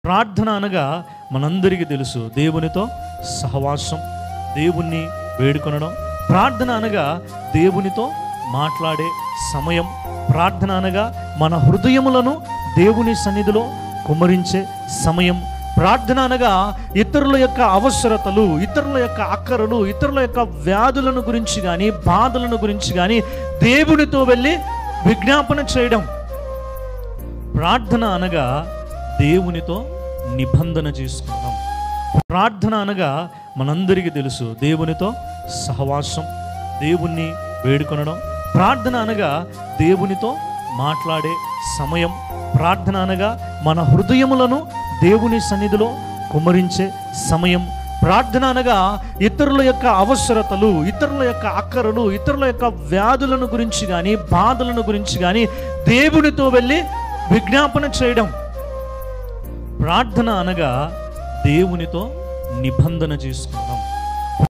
ప్రార్థన అనగా మనందరికీ తెలుసు, దేవునితో సహవాసం, దేవుణ్ణి వేడుకొనడం. ప్రార్థన అనగా దేవునితో మాట్లాడే సమయం. ప్రార్థన అనగా మన హృదయములను దేవుని సన్నిధిలో కుమ్మరించే సమయం. ప్రార్థన అనగా ఇతరుల యొక్క అవసరతలు, ఇతరుల యొక్క అక్కరలు, ఇతరుల యొక్క వ్యాధులను గురించి కానీ, బాధలను గురించి కానీ దేవునితో వెళ్ళి విజ్ఞాపన చేయడం. ప్రార్థన అనగా దేవునితో నిబంధన చేసుకుందాం. ప్రార్థన అనగా మనందరికీ తెలుసు, దేవునితో సహవాసం, దేవుణ్ణి వేడుకొనడం. ప్రార్థన అనగా దేవునితో మాట్లాడే సమయం. ప్రార్థన అనగా మన హృదయములను దేవుని సన్నిధిలో కుమ్మరించే సమయం. ప్రార్థన అనగా ఇతరుల యొక్క అవసరతలు, ఇతరుల యొక్క అక్కరలు, ఇతరుల యొక్క వ్యాధులను గురించి కానీ, బాధలను గురించి కానీ దేవునితో వెళ్ళి విజ్ఞాపన చేయడం. ప్రార్థన అనగా దేవునితో నిబంధన చేసుకుందాం.